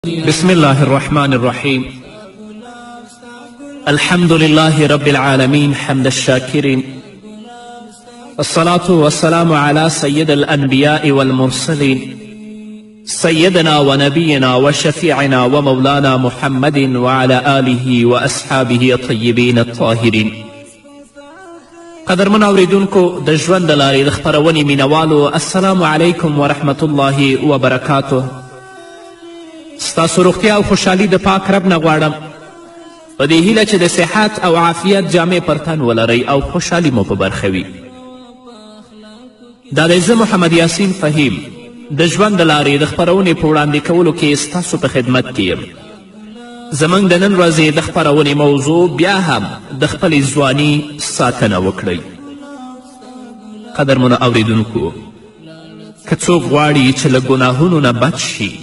بسم الله الرحمن الرحيم. الحمد لله رب العالمين حمد الشاكرين، الصلاة والسلام على سيد الأنبياء والمرسلين سيدنا ونبينا وشفيعنا ومولانا محمد وعلى آله وأصحابه الطيبين الطاهرين. قدرمن اوریدونکو د ژوند د لارې د خپرونې مینوالو، السلام علیکم ورحمة الله وبرکاته. ستاسو روغتیا او خوشحالي د پاک رب نه غواړم، په دې هیله چې د صحت او عافیت جامې پر تن ولرئ او خوشحالي مو په برخه وي. دا دی زه محمد یاسین فهیم د ژوند د لارې د خپرونې په وړاندې کولو کې ستاسو په خدمت کې یم. زموږ د نن ورځې د خپرونې موضوع بیا هم د خپلې ځواني ساتنه وکړئ. قدرمنو اوریدونکو، که څوک غواړي چې له ګناهونو نه بچ شي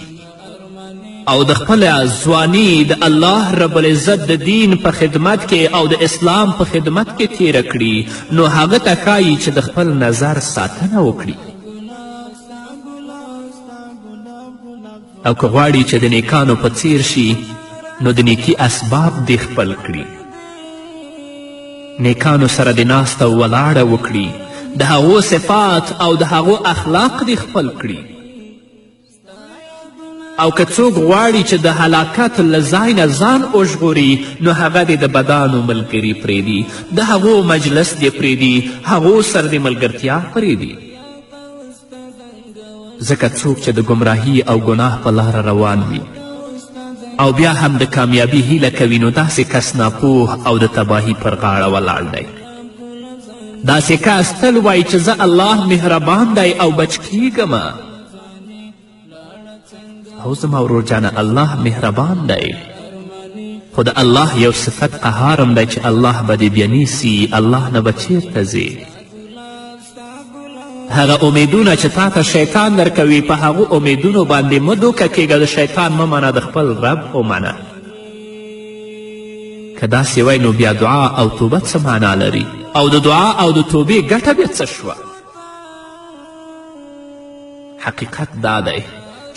او د خپله ځواني د الله رب العزت د دین په خدمت کې او د اسلام په خدمت کې تیره کړي، نو هغه ته ښایي چې د خپل نظر ساتنه وکړي. او که غواړي چې د نیکانو په څیر شي، نو د نیکي اسباب دې خپل کړي. نیکانو سره د ناسته او ولاړه وکړي، د هغو صفات او د هغو اخلاق دې خپل کړي. او که څوک غواړي چې د هلاکت له ځای نه ځان وژغوري، نو هغه دې د بدانو ملګري پرېږدي، د هغو مجلس دې پرېږدي، هغو سره دې ملګرتیا پرېږدي. ځکه څوک چې د ګمراهي او ګناه په لاره روان وي او بیا هم د کامیابي هیله کوي، نو داسې کس ناپوه او د تباهي پر غاړه ولاړ دی. داسې کس تل وایي چې زه الله مهربان دی او بچ کیږمه. او زما ورور جانه، الله مهربان دی، خو د الله یو صفت قهار هم دی چې الله به دې بیا نیسي، الله نه به چیرته ځې. هغه امیدونه چې تا ته شیطان درکوي، په هغو امیدونو باندې مه دوکه کیږه. د شیطان مه منه، د خپل رب ومنه. که داسې وی نو بیا دعا او توبه څه معنا لري؟ او د دعا او د توبې ګټه بیا څه شوه؟ حقیقت دا دی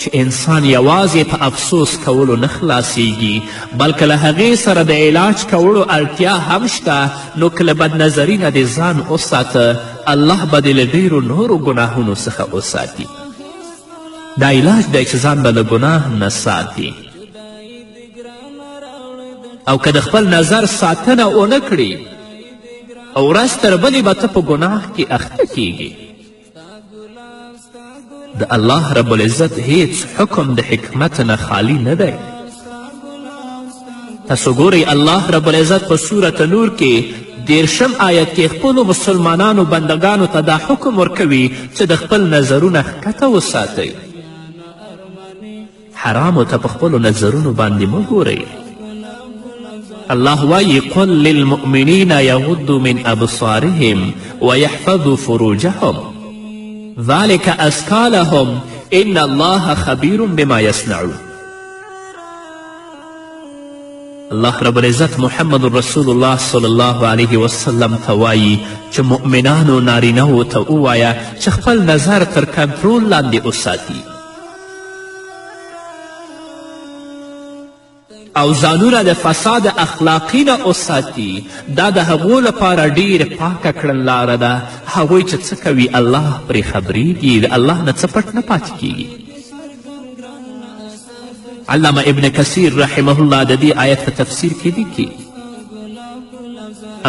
چې انسان یوازې په افسوس کولو نه خلاصیږي، بلکې له هغې سره د علاج کولو اړتیا هم شته. نو که له بدنظري نه دې ځان وساته، الله به دې له ډیرو نورو ګناهونو څخه وساتي. دا علاج دی چې ځان به له ګناه نه ساتي. او که د خپل نظر ساتنه ونه کړي، ورځ تر بلې به ته په ګناه کې اخته کیږي. د الله رب العزت هیڅ حکم د حکمت نه خالی نه دی. تاسو ګورئ، الله رب العزت په سورة نور کې 13 آیت کې خپلو مسلمانانو بندگانو ته دا حکم ورکوي چې د خپل نظرونه ښکته وساتئ. حرامو ته په خپلو نظرونو باندې مه ګورئ. الله وایي قل للمؤمنین یغضوا من ابصارهم ویحفظوا فروجهم ذلك أزكى لهم إن الله خبير بما يصنعون. الله رب العزت محمد رسول الله صلی الله علیه وسلم ته وایي چې مؤمنانو نارینهو ته ووایه چې خپل نظر تر کنټرول لاندې وساتي او ځانونه د فساد اخلاقي نه وساتي. دا د هغو لپاره ډیر پاکه کړنلاره ده. هغوی چې څه کوي الله پرې خبریږي، د الله نه څه پټ نه پاتې کیږي. علامه ابن کثیر رحمه الله د دې آیت په تفسیر کې لیکي،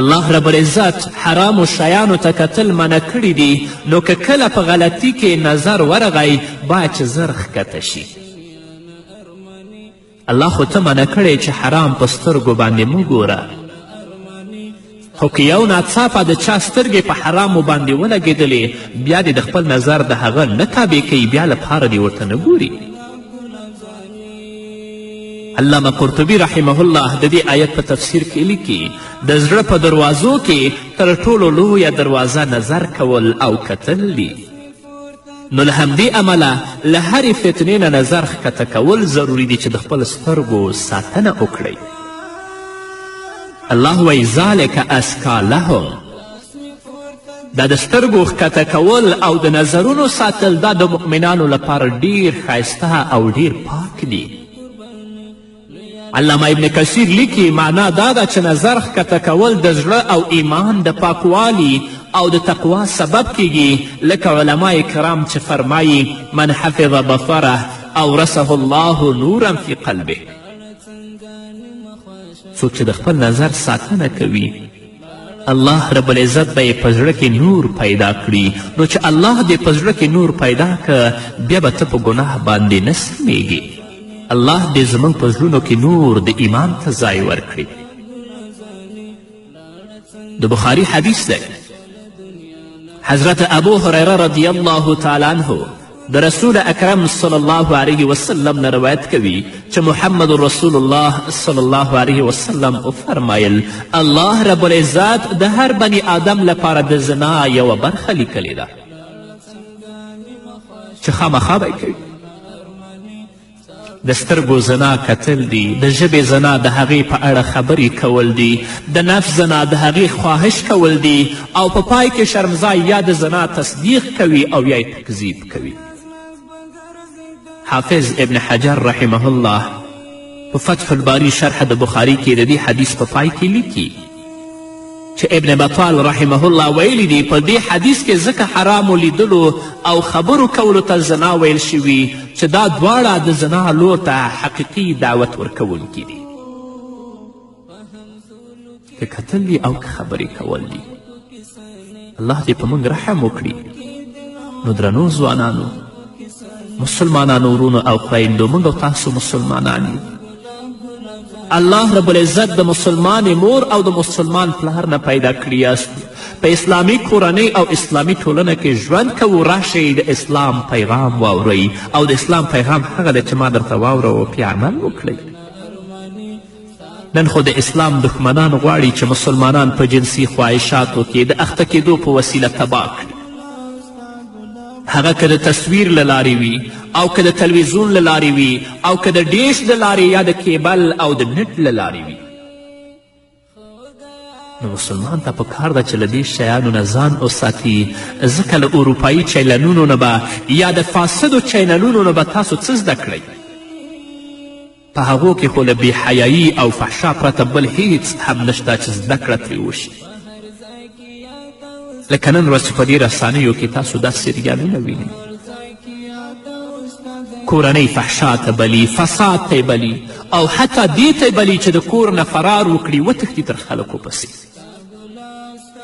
الله رب العزت حرامو شیانو ته کتل منع کړي دي، نو که کله په غلطي کې نظر ورغی، باید چې زر ښکته شي. الله خو ته منع کړی چې حرام په سترګو باندې مه ګوره، خو که یو ناڅاپه د چا سترګې په حرامو باندې ولګېدلې، بیا دې د خپل نظر د هغه نه تابع کوي، بیا لپاره دې ورته نه ګوري. علامه قرطبي رحمه الله د دې آیت په تفسیر کې لیکي، د زړه په دروازو کې تر ټولو لویه دروازه نظر کول او کتل دي. نو له همدې امله له هرې فتنې نه نظر ښکته کول ضروري دي چې د خپل سترګو ساتنه وکړئ. الله وایي ذلک ازکا لهم، دا د سترګو ښکته کول او د نظرونو ساتل، دا د مؤمنانو لپاره ډیر ښایسته او ډیر پاک دي. علامه ابن کثیر لیکي معنا دا ده چې نظر ښکته کول د زړه او ایمان د پاکوالي او د تقوا سبب کیږي لکه علما کرام چې فرمایي من حفظ بصره اورثه الله نورا فی قلبه. څوک چې د خپل نظر ساتنه کوي الله رب العزت به یې په زړه کې نور پیدا کړي. نو چې الله دې په زړه کې نور پیدا که بیا به ته په ګناه باندې نه سمیږي. الله دې زموږ په زړونو کې نور د ایمان ته ځای ورکړي. د بخاري حدیث دی. حضرت ابو هریره رضی الله تعالی عنه د رسول اکرم صلی الله علیه وسلم نه روایت کوي چې محمد رسول الله صلی الله علیه وسلم فرمایل الله رب العزت د هر بني آدم لپاره د زنا یوه برخه لیکلې ده چې خامخا به یې کوي. د سترګو زنا کتل دي، د ژبې زنا د هغې په اړه خبرې کول دي، د نفس زنا د هغې خواهش کول دي، او په پای کې شرمزای یا د زنا تصدیق کوي او یا یې تکذیب کوي. حافظ ابن حجر رحمه الله په فتح الباری شرح د بخاري کې د دې حدیث په پای کې لیکي چې ابن بطال رحمه الله ویلی دی په دې حدیث کې ځکه حرامو لیدلو او خبرو کولو ته زنا ویل شوي چې دا دواړه د زنا لور ته حقیقي دعوت ورکوونکي دي. که کتل دي او که خبرې کول دي. الله دې په موږ رحم وکړي. نو درنو ځوانانو، مسلمانانو ورونو او خویندو، موږ او تاسو مسلمانان یو. الله رب العزت د مسلمان مور او د مسلمان پلار نه پیدا کړي یاست. په اسلامي کورنۍ او اسلامي ټولنه کې ژوند کوو. راشئ د اسلام پیغام واورئ او د اسلام پیغام هغه دی چې ما درته واوروه پې عمل وکړئ. نن خو د اسلام دښمنان غواړي چې مسلمانان په جنسي خواهشاتو کې د اخته کېدو په وسیله تباه کړي. هغه که د تصویر له لارې وي او که د تلویزیون له لارې وي او که د ډیش د لارې یا د کیبل او د نټ له لارې وي. نو مسلمان ته پکار ده چې له دې شیانو نه ځان وساتي، ځکه له اروپایي چینلونو نه به یا د فاسدو چینلونو نه به تاسو څه زده کړئ؟ په هغو کې خو له بېحیایي او فحشا پرته بل هیڅ هم نشته چې زده کړه ترې وشي. لکه نن ورځ چې په دې رسانیو کې تاسو دا سریالونه وینئ، کورنۍ فحشا ته بلي، فساد ته بلي، او حتی دې ته بلي چې د کور نه فرار وکړي وتښتي تر خلکو پسې.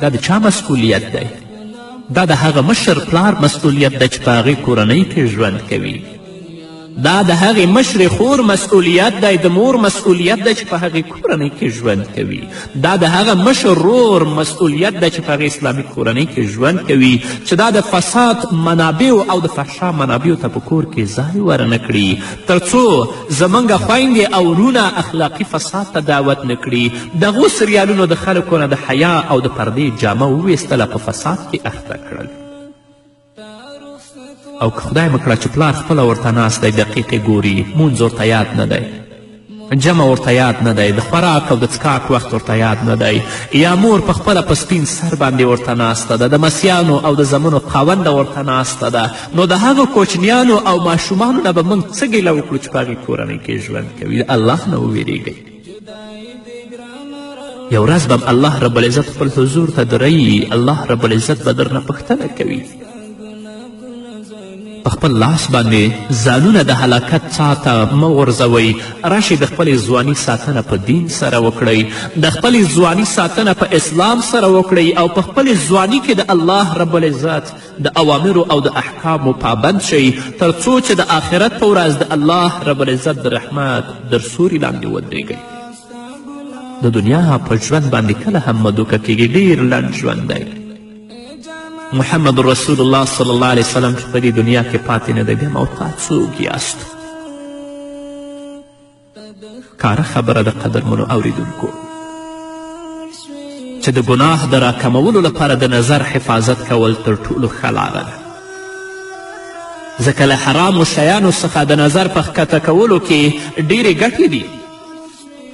دا د چا مسئولیت دی؟ دا د هغه مشر پلار مسئولیت دی چې په هغې کورنۍ کې ژوند کوي. دا د هغې مشرې خور مسئولیت دی، د مور مسئولیت دی چې په هغې کورنۍ کې ژوند کوي. دا د هغه مشر رور مسئولیت دی چې په هغې اسلامي کورنۍ کې ژوند کوي چې دا د فساد منابعو او د فحشا منابعو ته په کور کې ځای ورنه کړي، تر څو زموږ خویندې او ورونه اخلاقي فساد ته دعوت نه کړي. دغو سریالونو د خلکو نه د حیا او د پردې جامه وویستله، په فساد کې اخته کړل. او که خدای مکړه چې پلار خپله ورته ناست دی، دقیقې ګوري، مونځ ورته یاد نه دی، جمع ورته یاد نه دی، د خوراک او د څکاک وخت ورته یاد نه دی، یا مور په خپله په سپین سر باندې ورته ناسته ده، د مسیانو او د زمنو خاونده ورته ناسته ده. نو د هغو کوچنیانو او ماشومانو نه به موږ څه ګیله وکړو چې په هغې کورنۍ کې ژوند کوي؟ د الله نه وویرېږئ. یو ورځ به الله رب العزت خپل حضور ته درئي، الله رب العزت به درنه پوښتنه کوي. په خپل لاس باندې ځانونه د هلاکت څاه ته مه غورځوئ. راشئ د خپلې ځواني ساتنه په دین سره وکړئ، د خپلې ځواني ساتنه په اسلام سره وکړئ، او په خپلې ځواني کې د الله رب العزت د اوامرو او د احکامو پابند شئ، تر څو چې د آخرت په ورځ د الله رب العزت د رحمت در سوري لاندې ودرېږئ. د دنیا په ژوند باندې کله هم مه دوکه کیږي، ډېر لنډ ژوند دی. محمد رسول الله صلی الله علیه وسلم چې په دې دنیا کې پاتې نه دی، بیا موتا څوک یاست؟ کاره خبره د قدرمنو اوریدونکو چې د ګناه د راکمولو لپاره د نظر حفاظت کول تر ټولو ښه لاره ده. ځکه له حرامو شیانو څخه د نظر په ښکته کولو کې ډېرې ګټې دي.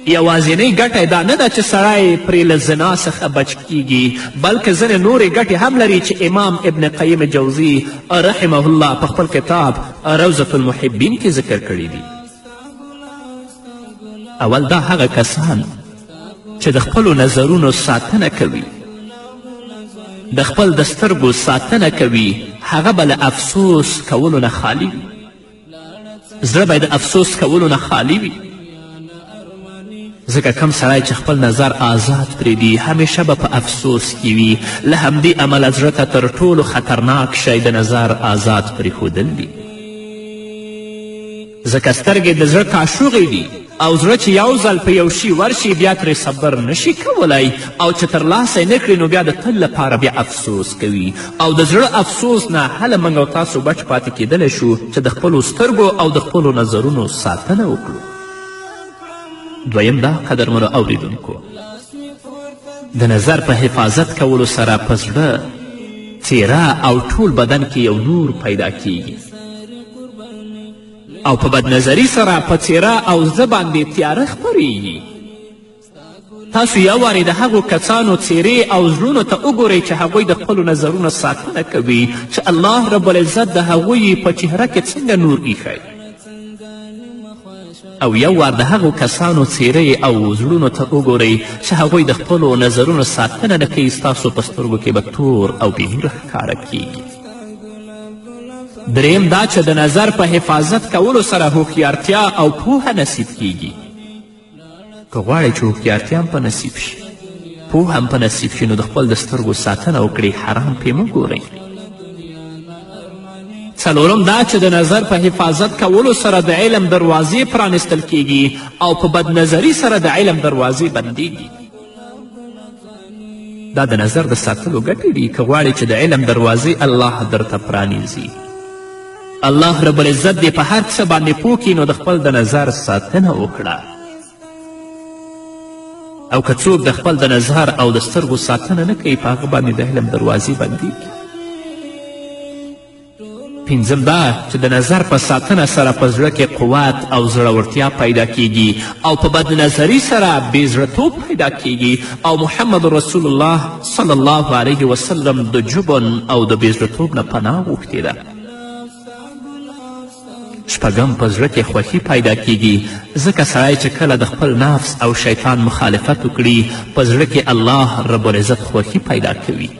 یوازینۍ ګټه دا نه ده چې سړی پرې له زنا څخه بچ کیږي، بلکې ځینې نورې ګټې هم لري چې امام ابن قیم جوزی رحمه الله په خپل کتاب روضة المحبین کې ذکر کړي دي. اول دا هغه کسان چې د خپلو نظرونو ساتنه کوي، د خپل د سترګو ساتنه کوي، هغه به له افسوس کولو نه خالی وي. زړه به د افسوس کولو نه خالی وي، ځکه کم سړی چې خپل نظر آزاد پرېږدي همیشه به په افسوس کې وي. له همدې امله زړه ته تر ټولو خطرناک شی د نظر آزاد پرېښودل دي، ځکه سترګې د زړه کاشوغې دي او زړه چې یو ځل په یو شي ورشي بیا ترې صبر نشي کولی او چې ترلاسه یې نه کړي نو بیا د تل لپاره بیا افسوس کوي. او د زړه افسوس نه هله موږ او تاسو بچ پاتې کیدلی شو چې د خپلو سترګو او د خپلو نظرونو ساتنه وکړو. دویم دا قدرمنو اوریدونکو، د نظر په حفاظت کولو سره په زړه، څیره او ټول بدن کې یو نور پیدا کیږي او په بدنظري سره په څیره او زړه باندې تیاره خپریږي. تاسو یو وارې د هغو کسانو څیرې او زړونو ته وګورئ چې هغوی د خپلو نظرونو ساتنه کوي چې الله رب العزت د هغوی په چهره کې څنګه نور ایښی، او یو وار د هغو کسانو څیرې او زړونو ته وګورئ چې هغوی د خپلو نظرونو ساتنه نه کوي، ستاسو په سترګو کې به تور او بېنوره ښکاره کیږي. دریم دا چې د نظر په حفاظت کولو سره هوښیارتیا او پوهه نصیب کیږي. که غواړئ چې هوښیارتیا هم په نصیب شي، پوهه هم په نصیب شي، نو د خپل د سترګو ساتنه وکړئ، حرام پې مه ګورئ. څلورم دا چې د نظر په حفاظت کولو سره د علم دروازې پرانستل کیږي او په بدنظري سره د علم دروازې بندیږي. دا د نظر د ساتلو ګټې دي. که غواړئ چې د علم دروازې الله درته پرانیزي، الله رب العزت دې په هر څه باندې پوه کړي، نو د خپل د نظر ساتنه وکړه. او که څوک د خپل د نظر او د سترګو ساتنه نه کوي، په هغه باندې د علم دروازې بندیږي. پنځم دا چې د نظر په ساتنه سره په زړه کې قوت او زړورتیا پیدا کیږي او په بدنظري سره بېزړهتوب پیدا کیږي او محمد رسول الله صلی الله علیه وسلم د جبن او د بېزړهتوب نه پناه غوښتې ده. شپږم په زړه کې خوښي پیدا کیږي، ځکه سړی چې کله د خپل نفس او شیطان مخالفت وکړي په زړه کې الله رب العزت خوښي پیدا کوي.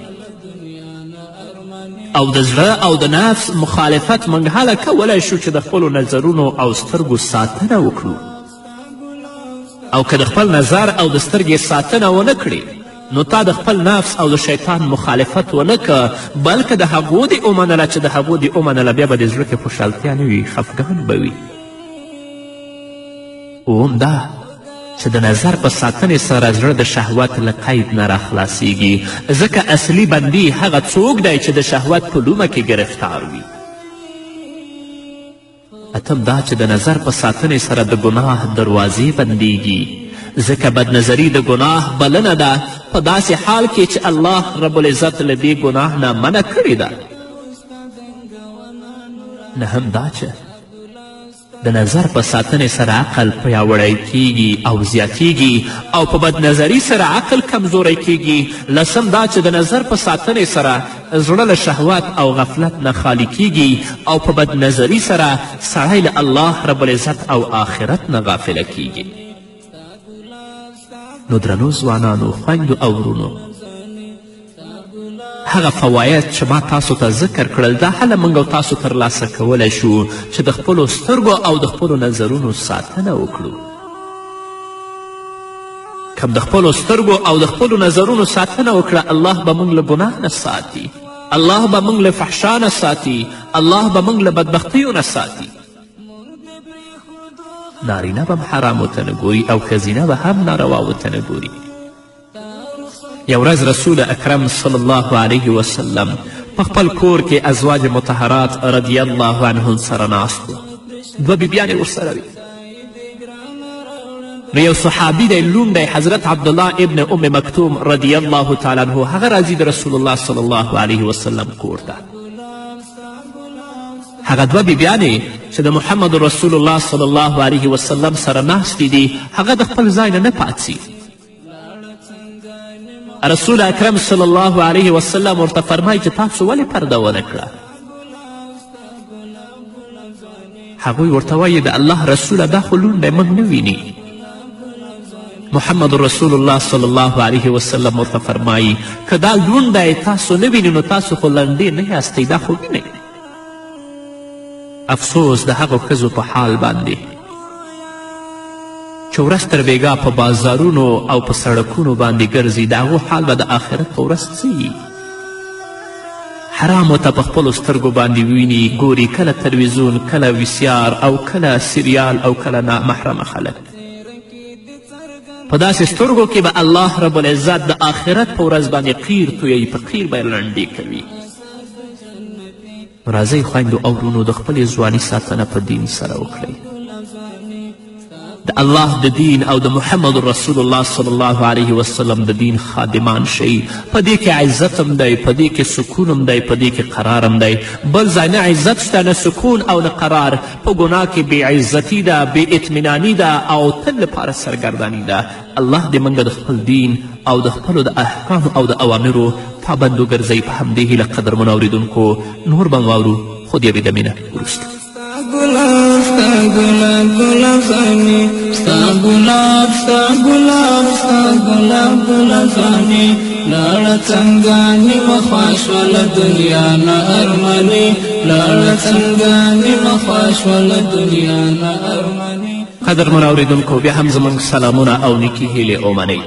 او د زړه او د نفس مخالفت موږ هله کولی شو چې د خپلو نظرونو او سترګو ساتنه وکړو. او که د خپل نظر او د سترګې ساتنه ونه کړې نو تا د خپل نفس او د شیطان مخالفت ونه که، بلکې د هغو دې ومنله چې د هغو دې ومنله بیا به د زړه کې خوشحالتیا نه وي، خفګان به وي. اوم دا چې د نظر په ساتنې سره زړه د شهوت له قید نه راخلاصیږي، ځکه اصلي بندي هغه څوک دی چې د شهوت په لومه کې گرفتار وي. اتم دا چې د نظر په ساتنې سره د ګناه دروازې بندیږي، ځکه بدنظري د ګناه بلنه ده په داسې حال کې چې الله رب العزت له دې ګناه نه منع کړې ده. نهم دا چې د نظر په ساتنې سره عقل پیاوړی کیږي او زیاتیږي او په بدنظري سره عقل کمزوری کیږي. لسم دا چې د نظر په ساتنې سره زړه له شهوت او غفلت نه خالی کیږي او په بدنظري سره سړی له الله رب العزت او آخرت نه غافله کیږي. نو درنو ځوانانو، خویندو او ورونو، هغه فواید چې ما تاسو ته ذکر کړل دا هله موږ او تاسو ترلاسه کولی شو چې د خپلو سترګو او د خپلو نظرونو ساتنه وکړو. که د خپلو سترګو او د خپلو نظرونو ساتنه وکړه، الله به موږ له ګناه نه ساتي، الله به موږ له فحشا نه ساتي، الله به موږ له بدبختیو نه ساتي. نارینه به هم حرامو ته نه ګوري او ښځینه به هم نارواو ته نه ګوري. یو ورځ رسول اکرم صلی الله علیه وسلم په خپل کور کې ازواج مطهرات رضی الله عنهن سره ناست و. دوه بیبیانې ورسره وي. نو یو صحابي دی، لوم دی حضرت عبدالله ابن ام مکتوم رضی الله تعالی عنه، هغه راځي د رسول الله صلی الله علیه وسلم کور ته. هغه دوه بیبیانې چې د محمد رسول الله صلی الله علیه وسلم سره ناستې دي، هغه د خپل ځای نه پاڅي. رسول اکرم صلی الله علیه وسلم ورته فرمایي چې تاسو ولې پرده ونه کړه؟ هغوی ورته وایي د الله رسوله دا خو لوند دی، موږ نه ویني. محمد رسول الله صلی الله علیه وسلم ورته فرمایي که دا لوند دی تاسو نه ویني نو تاسو خو لنډې نه یاستئ دا خو وینئ. افسوس د هغو ښځو په حال باندې چې ورځ تر بېګا په بازارونو او په سړکونو باندې ګرځي، د هغو حال به د آخرت په ورځ څه وي؟ حرامو ته په خپلو سترګو باندې ویني، ګوري کله تلویزیون، کله ویسیار او کله سریال او کله نامحرمه خلک. په داسې سترګو کې به الله رب العزت د آخرت په ورځ باندې قیر تویوي، په قیر به یې لنډې کوي. راځئ خویندو او ورونو د خپلې ځواني ساتنه په دین سره وکړئ. د الله د دین او د محمد رسول الله صلی الله علیه وسلم د دین خادمان شئ. په دې کې عزت هم دی، په دې کې سکون هم دی، په دې کې قرار هم دی. بل ځای نه عزت شته، نه سکون او نه قرار. په ګناه کې بې عزتي ده، بې اطمیناني ده او تل لپاره سرګرداني ده. الله دې موږ د خپل دین او د خپلو د احکامو او د اوامرو پابند وګرځئ. په همدې هیله قدرمنو اورېدونکو نور به واورو خو د یوې دمې نه وروسته. گلاب ستا گلاب گلاب زانی ستا گلاب ستا گلاب ستا گلاب گلاب زانی لاړه څنګه نیمه خوا شوله دنیا نه ارماني لاړه څنګه نیمه خوا شوله دنیا نه ارماني. قدرمنو اورېدونکو بیا هم زموږ سلامونه او نیکې هیلې ومنئ.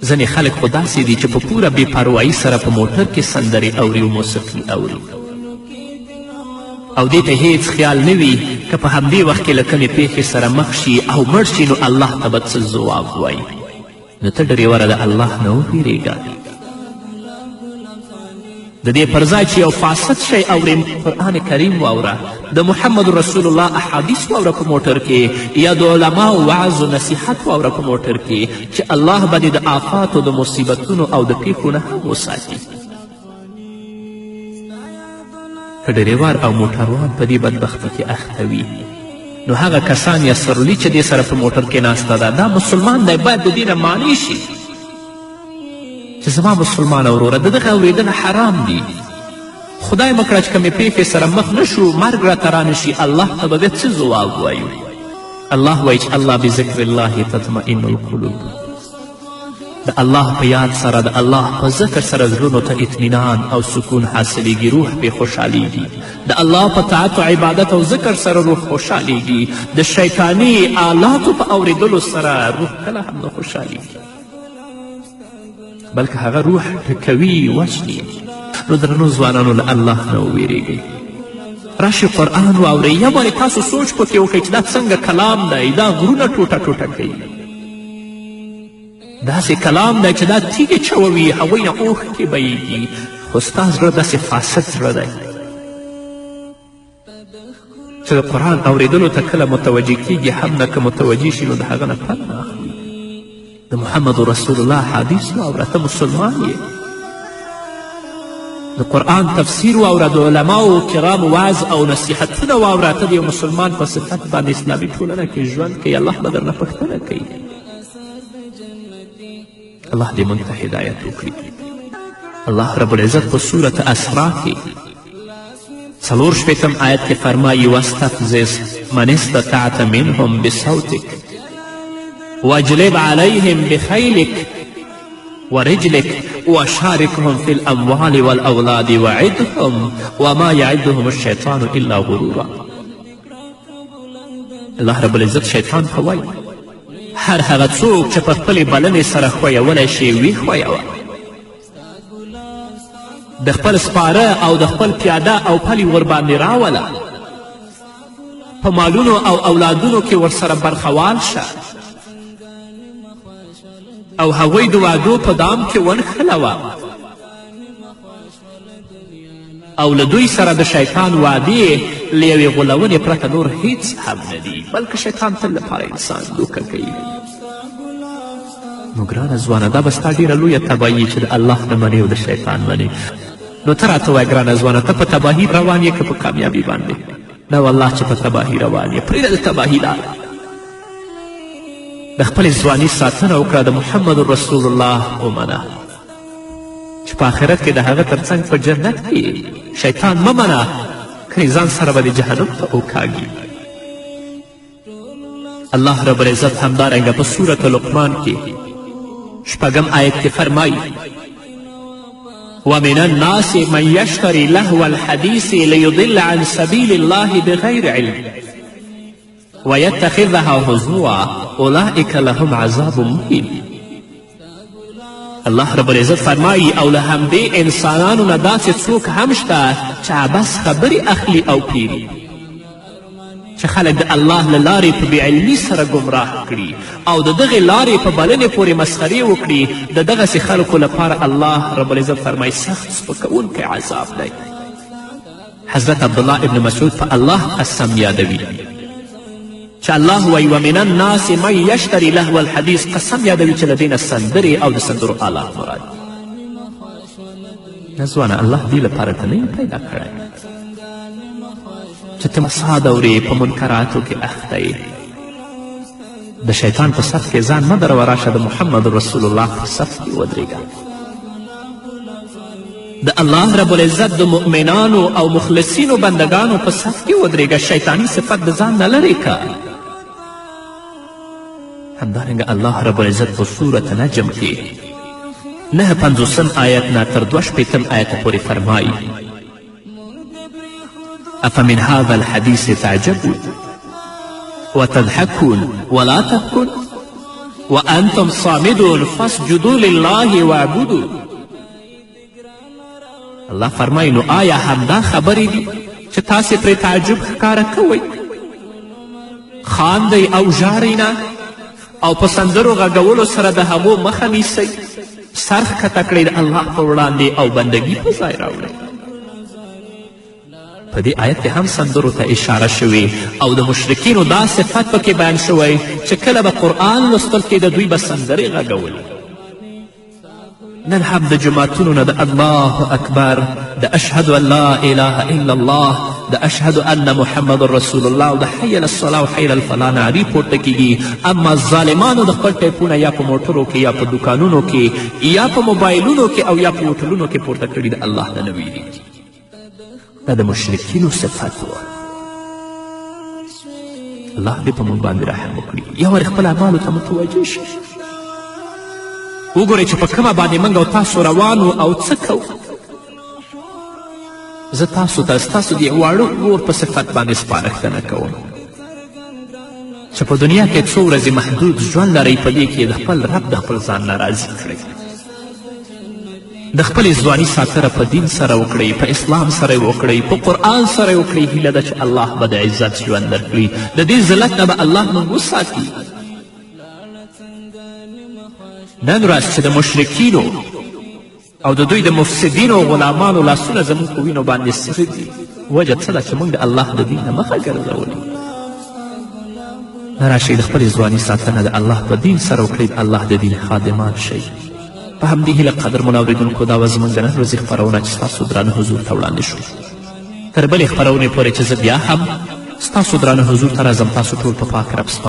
ځینې خلک خو داسې دي چې په پوره بې پروایي سره په موټر کې سندرې اوري او موسیقي اوري او دې ته هیڅ خیال نه وي که په همدې وخت کې له کمې پیښې سره مخ شي او مړ شي نو الله ته به څه ځواب وایي. نو ته ډرېوره د الله نه وبېرېږه. د دې پر ځای چې یو فاسد شی اورې قرآن کریم واوره، د محمد رسول الله احادیث واوره په موټر کې، یا د علماو وعظ و نصیحت واوره په موټر کې چې الله به دې د آفاتو د مصیبتونو او د پیښو نه هم وساتي. که ډریور او موټروان په دې بدبختي کې اخته وي نو هغه کسان یا سرولي چې دې سره په موټر کې ناسته ده دا مسلمان دی، باید د دې نه معنی شي چې زما مسلمان وروره د دغه اورېدنه حرام دي. خدای مه کړه چې که مې پیښې سره مخ نه شو مرګ راته رانشي، الله ته به بیا څه ځواب وایو؟ الله وایي چې الله بذکر الله تطمئن القلوب. د الله په یاد سره، د الله په ذکر سره زړونو ته اطمینان او سکون حاصلیږي، روح پې خوشحالیږي. د الله په طاعت و عبادت او ذکر سره روح خوشحالیږي. د شیطاني آلاتو په اورېدلو سره روح کله هم نه خوشحالیږي، بلکې هغه روح ټکوي، وژني. نو درنو ځوانانو له الله نه وویرېږئ. راشي قرآن واورئ، یا باندې تاسو سوچ پکې وکړئ چې دا څنګه کلام دی، دا غرونه ټوټه ټوټه کوي. داسې کلام دی چې دا تیږې چووي، هغوی نه اوښکې بهیږي، خو ستا زړه داسې فاسد زړه دی چې د قرآن اورېدلو ته کله متوجه کیږي هم نه، که متوجه شي نو د هغه نه پند نه اخلي. د محمد رسول الله حدیث واوره، ته مسلمان یې. د قرآن تفسیر واوره، د علماو کرامو وعظ او نصیحتونه واوره. ته د یو مسلمان په صفت باندې اسلامي ټولنه کې ژوند کوي، الله به درنه پوښتنه کوي. الله دې موږ ته هدایت وکړي. الله رب العزت په صورت اسراء کې 4 آیت کې فرمایي واستفزز من استطعت منهم بصوتك واجلب عليهم بخيلك ورجلك وشاركهم في الأموال والأولاد وعدهم وما يعدهم الشيطان إلا غرورا. الله رب العزت شیطان ته وایي هر هغه څوک چې په خپلې بلنې سره ښویولی شي ویښویوه. د خپل سپاره او د خپل پیاده او پلي ورباندې راوله، په مالونو او اولادونو کې ورسره برخوال شه او هغوی د وعدو په دام کې ونښلوه او له دوی سره د شیطان وعدې له یوې غولونې پرته نور هیڅ هم نه دي، بلکې شیطان تل لپاره انسان دوکه کوي. نو ګرانه ځوانه دا به ستا ډېره لویه تباهي چې د الله نه منې او د شیطان منې. نو ته راته وایه ګرانه ځوانه، ته په تباهي روان یې که په کامیابي باندې؟ نه والله چې په تباهي روان یې. پرېږده د تباهي لاره، د خپلې ځواني ساتنه وکړه، د محمد رسول الله ومنه چې په آخرت کې د هغه تر څنګ په جنت کې شیطان مه منه، کنې ځان سره به د جهنم ته وکاږي. الله رب العزت همدارنګه په سورة لقمان کې 6 آیت کې فرمایي ومن الناس من يشتري لهو الحديث ليضل عن سبيل الله بغير علم ويتخذها هزوا اولئك لهم عذاب مهين. الله رب العزت فرمایي او له همدې انسانانو نه داسې څوک هم شته چې عبس خبرې اخلي او پیري چې خلک د الله له لارې په بېعلمي سره ګمراه کړي او د دغې لارې په بلنې پورې مسخرې وکړي. د دغسې خلکو لپاره الله رب العزت فرمایي سخت سپکوونکی عذاب دی. حضرت عبدالله ابن مسعود په الله قسم یادوي چې الله وایي ومن الناس من یشتري لهو الحدیث، قسم یادوي چې له دې نه سندرې او د سندرو آلات مراد. نزوانه الله دې لپاره ته نه پیدا کړی چې ته فساد اورې په منکراتو کې اخته یې. د شیطان په صف کې ځان مه دروه، راشه د محمد رسول الله په صف کې ودرېږه. د الله رب العزت د مؤمنانو او مخلصینو بندگانو په صف کې ودرېږه. شیطانی صفت د ځان نه لرې که. همدارنګه الله رب العزت په سورة نجم کې 9 آیت نه تر 2 آیت پورې فرمایي أفمن هذا الحديث تعجبون وتضحكون ولا تبكون وأنتم صامدون فاسجدوا لله واعبدوا. الله فرمایي نو آیا همدا خبرې دي چې تاسې پرې تعجب ښکاره کوئ؟ خاندئ او ژاړئ نه او په سندرو غږولو سره د هغو مخه نیسئ، سر ښکته کړئ د الله په وړاندې او بندګي په ځای راوړئ. په دې آیت کې هم سندرو ته اشاره شوې او د مشرکینو دا صفت پکې بیان شوی چې کله به قرآن لوستل کېده دوی به سندرې غږولې. نن هم د جوماتونو نه د الله اکبر، د اشهد ان لا اله الا الله، د اشهد ان محمد رسول الله او د حی علی الصلاة او حی علی الفلاح نعرې پورته کیږي. اما ظالمانو د خپل ټیپونه یا په موټرو کې یا په دوکانونو کې یا په موبایلونو کې او یا په هوټلونو کې پورته کړي د الله نه نه ویریږي. دا د مشرکینو صفت و. الله دې په موږ باندې رحم وکړي. یا ور خپل اعمالو ته متوجه شي. وګورئ چې په کومه باندې موږ او تاسو روانو او څه کوو. زه تاسو ته ستاسو د واړه ورور په صفت باندې سپارښتنه کوم چې په دنیا کې څو ورځې محدود ژوند لرئ، په دې کې د خپل رب د خپل ځان نه راضي کړئ. د خپلې ځواني ساتنه په دین سره وکړئ، په اسلام سره یې وکړئ، په قرآن سره یې وکړئ. هیله ده چې الله به د عزت ژوند درکړي، د دې ذلت نه به الله موږ وساتي. نن ورځ چې د مشرکینو او د دوی د مفسدینو غلامانو لاسونه زموږ په وینو باندې سره دي، وجه څه ده چې موږ د الله د دین نه مخه ګرځولې. نه راشئ د خپلې ځواني ساتنه د الله په دین سره وکړئ، د الله د دین خادمان شئ. په همدې هیله قدرمنو اورېدونکو دا وه زموږ د نن ورځې خپرونه چې ستاسو درانه حضور ته وړاندې شو. تر بلې خپرونې پورې چې زه بیا هم ستاسو درانه حضور ته راځم، تاسو ټول په پاک رب